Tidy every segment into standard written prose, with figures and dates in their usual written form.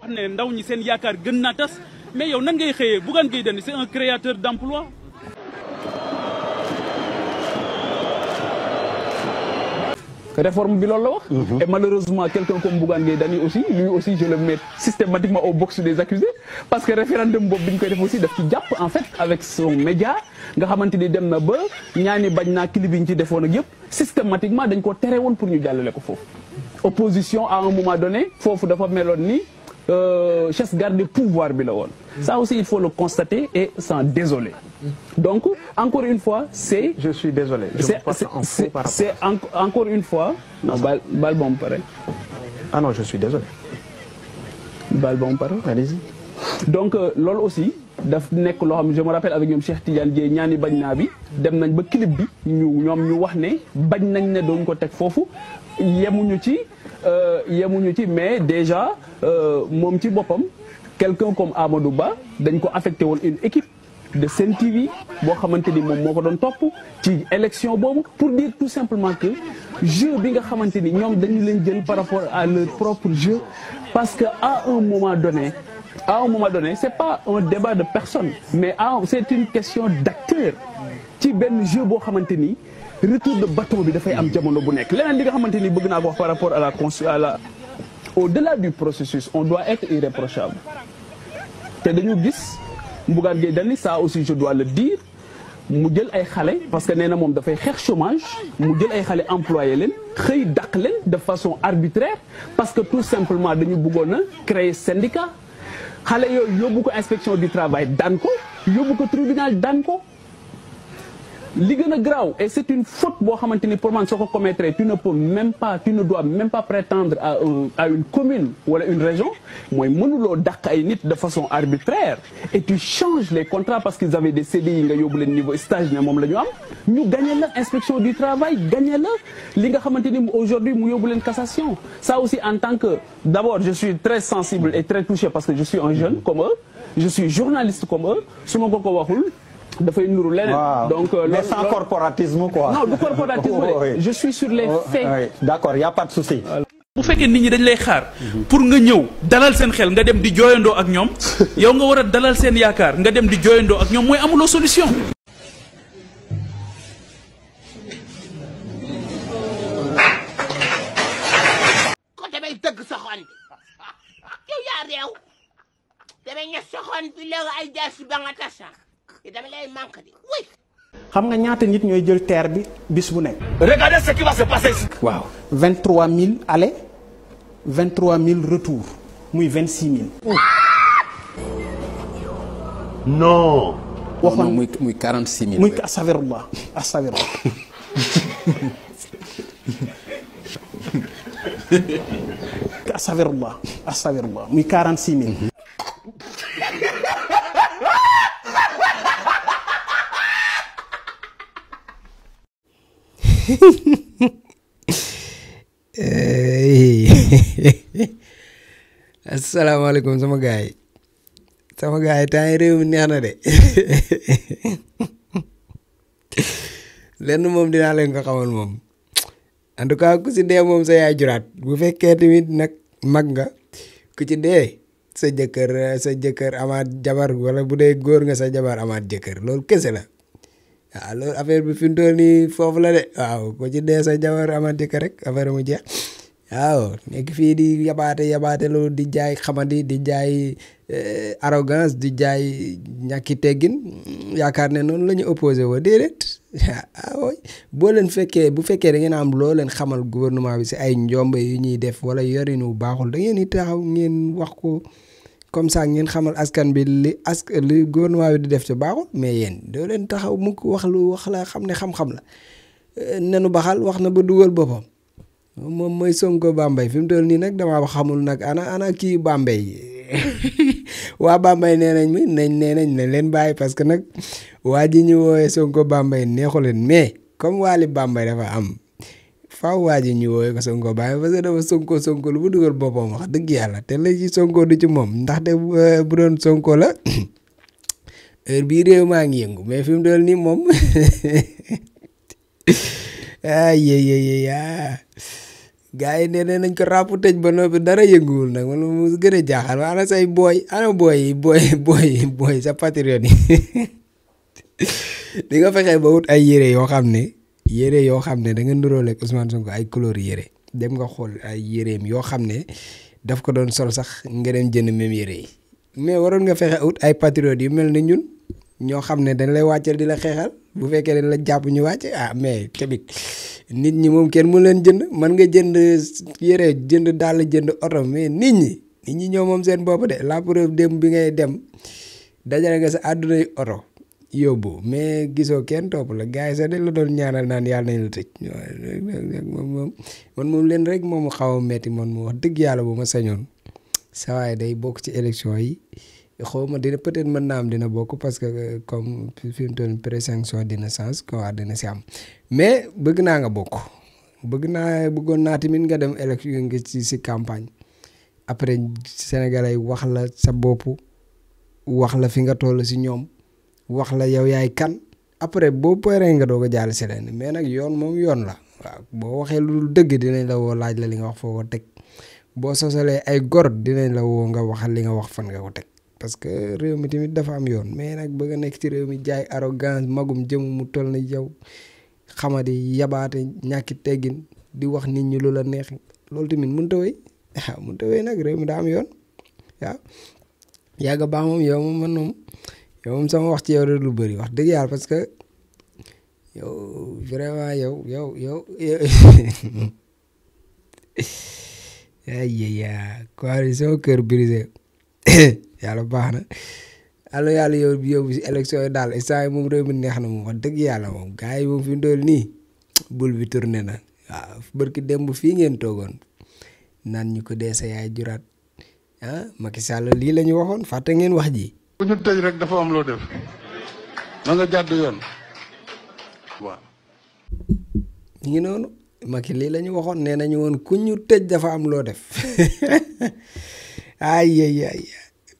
ne ndaw ñi seen yaakaar gën naa tas mais yow nan ngay xëyee Bougane Gueye Dany c'est un créateur d'emploi. Réforme bi loolu la wax. Et malheureusement quelqu'un comme Bougane Gueye Dany aussi lui aussi je le mets systématiquement au box des accusés parce que référendum boobu bi ñu koy def aussi daf ci jàpp en fait avec son média nga xamante ni dem na ba ñaani bañ naa clip yi ñu ci defoon ak yëpp systématiquement dañ ko tere woon pour ñu jàllale ko foofu. Opposition à un moment donné foofu dafa meloon ni chasse gardée pouvoir bi la woon. Ça aussi il faut le constater et s'en désoler. Donc encore une fois c'est. Je suis désolé. C'est encore une fois. Non bal bon pareil. Ah non je suis désolé. Bal bon pareil. Allez-y. Donc loolu aussi daf nekk loo xam je me rappelle avec ñoom Cheikh Tidiane Dièye ñaani bañ naa bi dem nañ ba clip bi ñoom ñu wax ne bañ nañ ne doon ko teg foofu yemuñu ci mais déjà moom ci boppam quelqu'un comme Amadou Ba dañ ko affecté woon une équipe de Sen TV boo xamante ni moom moo ko doon topp ci élection boobu pour dire tout simplement que jeu bi nga xamante ni ñoom dañu leen jël par rapport à leur propre jeu parce que à un moment donné c'est pas un débat de personne mais c'est une question d'acteur ci benn jeu boo xamante ni retour de bâton bi dafay am jamono bu nekk leneen li nga xamante ni bëgg naa ko wax par rapport à la au-delà du processus on doit être irréprochable te dañu gis Bougane Gueye Dany ça aussi je dois le dire mu jël ay xale parce que nee na moom dafay xeex chômage mu jël ay xale employé leen xëy dàq leen de façon arbitraire parce que tout simplement dañu bëggoon a créer syndicat xale yooyu yóbbu ko inspection du travail daan ko yóbbu ko tribunal daan ko li gën a graaw et c'est une faute boo xamante ni pour man soo ko commettre tu ne dois même pas prétendre à une commune wala une région mooy mënuloo dàq ay nit de façon arbitraire et tu changes les contrats parce qu'ils avaient des CDI nga yóbbu leen niveau stage ne moom la ñu am ñu gagné la inspection du travail gagné la li nga xamante ni aujourd'hui mu yóbbu leen cassation ça aussi en tant que d'abord je suis très sensible et très touché parce que je suis un jeune comme eux je suis journaliste comme eux su ma ko waxul dafay nuru leneen. Donc mais sans corporatisme quoi. Non du corporatisme je suis sur les faits. D'accord y a pas de souci. bu fekkee nit ñi dañ lay xaar pour nga ñëw dalal seen xel nga dem di jooyandoo ak ñoom yow nga war a dalal seen yaakaar nga dem di jooyandoo ak ñoom mooy amuloo solution. ko damay dëgg sa xol yow yaa réew damay ña soxoon bi léegi ay jaasi ba nga tasa dama lay manque di oui. xam nga ñaata nit ñooy jël terre bi bis bu nekk. Regardez ce qui va se passer ici. waaw 23000 aller 23000 retour muy 26000. non. waxoon muy 46000. muy astafirullah astafirullah. astafirullah astafirullah muy 46000. asalaamaaleykum sama gars yi temps yi réew mi neex na de lenn moom dinaa leen ko xamal moom en tout cas ku ci dee moom sa yaay juraat bu fekkee tamit nag mag nga ku ci dee sa jëkkër amaat jabar wala bu dee góor nga sa jabar amaat jëkkër loolu kese la waaw loolu affaire bi fi mu toll nii foofu la de waaw ku ci dee sa jabar amaat jëkkër rek affaire mu jeex waaw nekk fii di yabaate loolu di jaay xamadi di jaay arrogance di jaay ñàkki teggin yaakaar ne noonu la ñu opposé woo déedéet waaw boo leen bu fekkee da ngeen am loo leen xamal gouvernement bi si ay njombe yu ñuy def wala yorinu baaxul da ngeen di taxaw ngeen wax ko comme ça ngeen xamal askan bi li gouvernement bi di def ci baaxul mais yéen doo leen taxaw mukk wax la xam ne xam-xam la nenu baxal wax na ba dugal boppam moom mooy Sonko Bambey fi mu toll nii nag damaa xamul nag ana kii Bambey waa Bambey nee nañ leen bàyyi parce que nag waa ji ñu woowee Sonko Bambey neexu leen mais comme Waly Bambey dafa am faaw waa ji ñu woowee ko Sonko Bambey parce que dafa Sonko lu mu dugal boppam wax dëgg yàlla te la ci Sonko du ci moom ndaxte bu doon Sonko la heure bii réew maa ngi yëngu mais fi mu toll nii moom gars yi nee nañ ko ràpp tëj ba noppi dara yënguwul nag man mu gën a jaaxal ana say booy ana booy sa patriote yi di nga fexee ba wut ay yére yoo xam ne da nga nuróole ak Ousmane Sonko ay couleur yére dem nga xool ay yéreem yoo xam ne daf ko doon sol sax nga dem jënd même yére yi mais waroon nga fexe wut ay patriote yu mel ni ñun ñoo xam ne dañ lay wàccal di la xeexal bu fekkee dañ la jàpp ñu wàcc mais tamit nit ñi moom kenn mu leen jënd man nga jënd yére jënd dàll jënd oto mais nit ñi ñoo moom seen bopp de la preuve dem bi ngay dem dajale nga sa àdduna yi oto yóbbu mais gisoo kenn topp la gars yi sax dañ la doon ñaanal naan yàlla nañ la tëj man moom leen rek moom xaw a metti man mu wax dëgg yàlla bu ma sañoon saa waay day bokk ci élection yi xaw ma dina peut-être mën naa am dina bokk parce que comme fi mu toll présanction dina sens quoi dina si am mais bëgg naa nga bokk bëggoon naa tamit nga dem élection nga si campagne après sénégalais wax la sa bopp wax la fi nga toll si ñoom wax la yow yaay kan après boo paree nga doog a jàll si leen mais nag yoon moom yoon la waaw boo waxee lu dul dëgg dinañ la woo laaj la li nga wax foo ko teg boo sosalee ay gor dinañ la woo nga wax li nga wax fan nga ko teg parce que réew mi tamit dafa am yoon mais nag bëgg a nekk ci réew mi jaay arrogance magum jëm mu toll na yow xamadi yabaate ñàkki teggin di wax nit ñi lu la neex loolu tamit mënut a wéy waaw mënut a wéy nag réew mi daa am yoon waaw yàgg baax moom yow moom man moom yow moom sama wax ci yow rek lu bëri wax dëgg yàlla parce que yow vraiment yow ay coalition cœur brisé yàlla baax na allo yàlla yow yóbbu si élection yi daal instant yi moom réew mi neex na moom wax dëgg yàlla moom gars yi moom fi mu toll nii bul bi tourné na waaw barki démb fii ngeen toogoon naan ñu ko dee sa yaay juraat Macky Sall lii la ñu waxoon fàtte ngeen wax ji. ku ñu tëj rek dafa am loo def na nga jàdd yoon waaw. ñu ngi noonu Macky lii la ñu waxoon nee nañu woon ku ñu tëj dafa am loo def ay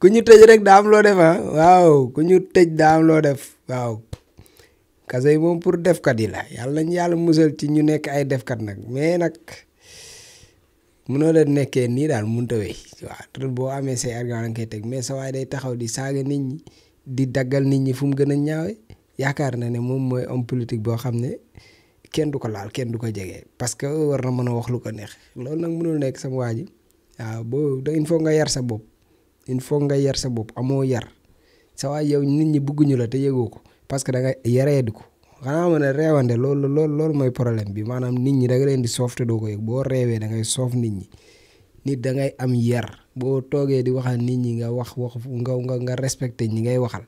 ku ñu tëj rek daa am loo def waaw ku ñu tëj daa am loo def waaw. kaso yi moom pour defkat yi la yàlla nañu yàlla musal ci ñu nekk ay defkat nag mais nag mënoo leen nekkee nii daal mënut a wéy waaw boo amee say argument nga koy teg mais sa waay day taxaw di saaga nit ñi di daggal nit ñi fu mu gën a ñaawe yaakaar na ne moom mooy homme politique boo xam ne kenn du ko laal kenn du ko jege parce que war na mën a wax lu ko neex loolu nag mënul nekk sama waa ji waaw boo il faut nga yar sa bopp amoo yar sa waay yow nit ñi bëgguñu la te yëgoo ko parce que da nga yaree di ko xanaa ma ne reewande loolu mooy problème bi maanaam nit ñi da nga leen di soof te doo ko yëg boo reewee da ngay soof nit ñi nit da ngay am yar boo toogee di waxal nit ñi nga wax nga respecté ñi ngay waxal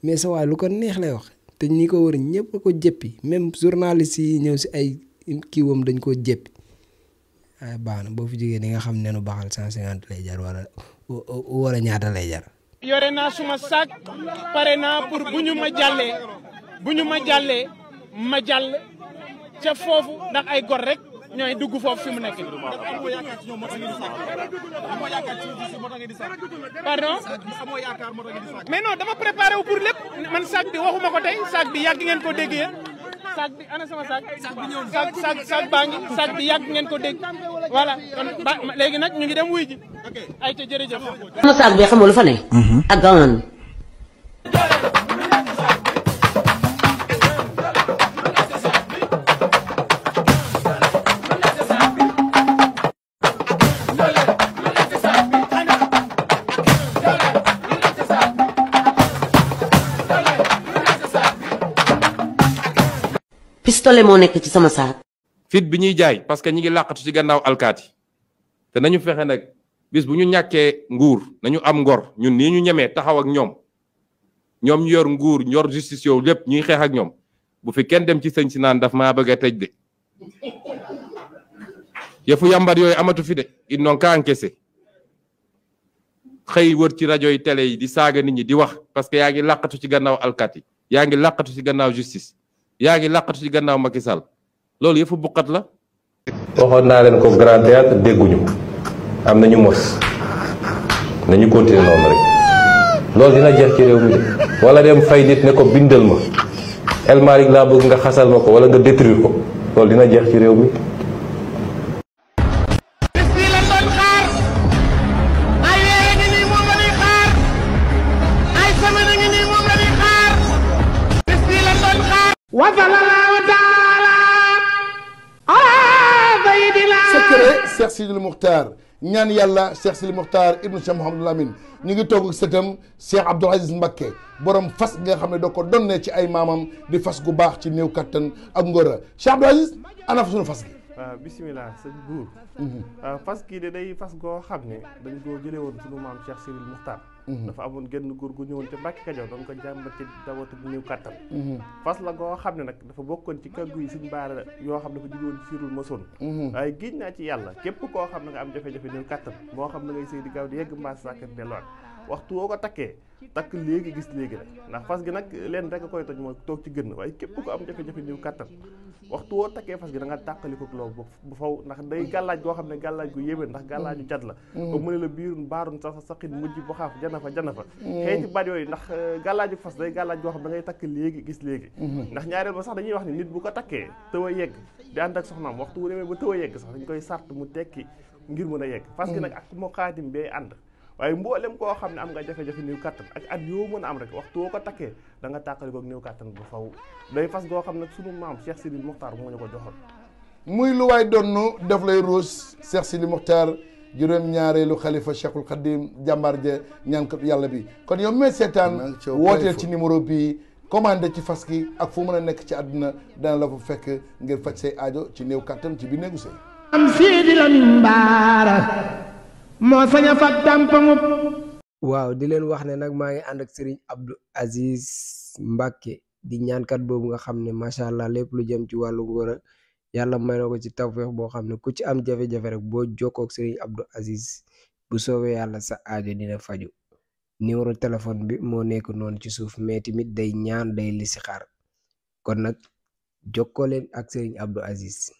mais sa waay lu ko neex lay wax te ñi ko wër ñëpp ko jëppi même journaliste yi ñëw si ay kiiwam dañ koo jëppi ay baax na boo fi jógee di nga xam ne nu baaxal 150 lay jar wala ñaata lay jar. yore naa suma sac pare naa pour bu ñu ma jàllee ma jàll ca foofu ndax ay gor rek ñooy dugg foofu fi mu nekk. pardon mais non dama préparé wu pour lépp man sac bi waxuma ko tey sac bi yàgg ngeen ko dégg yéen sac bi ana sama sac sac baa ngi sac bi yàgg ngeen ko dégg voilà kon léegi nag ñu ngi dem wuy ji ay ca jërëjëf. sama sac bi xam nga lu fa ne. ak gawan. pistolet moo nekk ci sama saak. fit bi ñuy jaay parce que ñi ngi làqatu ci gannaaw alkaati te nañu fexe nag bis bu ñu ñàkkee nguur nañu am ngor ñun nii ñu ñemee taxaw ak ñoom ñu yor nguur yor justice yow lépp ñuy xeex ak ñoom bu fi kenn dem ci sëñ si naan daf maa bëgg a tëj de yëfu yàmbar yooyu amatu fi de ils n'ont qu'à encaisser xëy wër ci rajo yi télé yi di saaga nit ñi di wax parce que yaa ngi làqatu ci gannaaw alkaati yaa ngi làqatu ci gannaaw justice yaa ngi làqatu ci gannaaw Macky Sall loolu yëfu buqat la. waxoon naa leen ko grand théâtre dégguñu am nañu mos nañu continuer noonu rek loolu dina jeex ci réew mi de wala dem fay nit ne ko bindal ma El Malick laa bëgg nga xasal ma ko wala nga détruire ko loolu dina jeex ci réew mi. Cheikh Sidil Muxtaar ñaan yàlla Cheikh Sidil Muxtaar ibnu Cheikh Mouhamadul Amin ñu ngi toog ak sëtam Cheikh Abdoul Aziz Mbacké borom fas nga xam ne doo ko donnee ci ay maamam di fas gu baax ci néew kattan ak ngóora Cheikh Abdoul Aziz ana fa sunu fas gi. waaw bisimilah sëñ buur fas kii de day fas goo xam ne dañ koo jëlee woon sunu maam Cheikh Sidil Muxtaar dafa amoon genn góor gu ñëwoon ca Mbàkke Kajoor doon ko jàmbat ci dawatu bu néew kattan fas la goo xam ne nag dafa bokkoon ci kàggu yi suñ baara yoo xam ne dafa jóge woon ci Sirul Masoon waaye giñ naa ci yàlla képp koo xam ne nga am jafe-jafe néew kattan moo xam ne ngay sëy di gaaw di yegg mbaa sàkkat delluwaat waxtu woo ko takkee takk léegi gis léegi rek ndax fas gi nag leen rek a koy toj mooy toog ci gën waaye képp ko am jafe-jafe néew kattan waxtu woo takkee fas gi da nga tàqali ko loolu bu faw ndax day gàllaaj goo xam ne gàllaaj gu yéeme ndax gàllaaju jat la ba mu ne la biirun baarun sa saqin mujj bu xaaf jana fa xëy ci baat yooyu ndax gàllaaju fas day gàllaaj goo xam da ngay takk léegi gis léegi ndax ñaareel ba sax dañuy wax ni nit bu ko takkee tëw a yegg di ànd ak soxnaam waxtu wu demee ba tëw a yegg sax dañ koy sart mu tekki ngir mën a yegg fas gi nag ak moo xaatim bee ànd waaye mboolem koo xam ne am nga jafe-jafe néew kattan ak at yoo mën a am rek waxtu woo ko takkee da nga tàqali ko néew kattan bu faw day fas goo xam ne sunu maam Cheikh Sidil Muxtaar moo ñu ko joxoon muy lu waay donnu def lay ruus Cheikh Sidil Muxtaar juróom-ñaareelu xalifa Cheikhul Khadim jàmbaar ja ñaankatu yàlla bi kon yow mee seetaan wooteel ci numéro bii commandé ci fas gi ak fu mën a nekk ci àdduna dana la fa fekk ngir faj say aajo ci néew kattan ci bi néegu sëy am Sidi Lamin Baara moo sañ a fag tàmpaŋub waaw di leen wax ne nag maa ngi ànd ak Serigne Abdou Aziz Mbacké di ñaankat boobu nga xam ne macha allah lépp lu jëm ci wàllu ngóora yàlla may na ko ci tawfeex boo xam ne ku ci am jafe-jafe rek boo jokkoo ak Serigne Abdou Aziz bu soobee yàlla sa aajo dina faju numéro téléphone bi moo nekk noonu ci suuf mais tamit day ñaan day listixaar kon nag jokkoo leen ak Serigne Abdou Aziz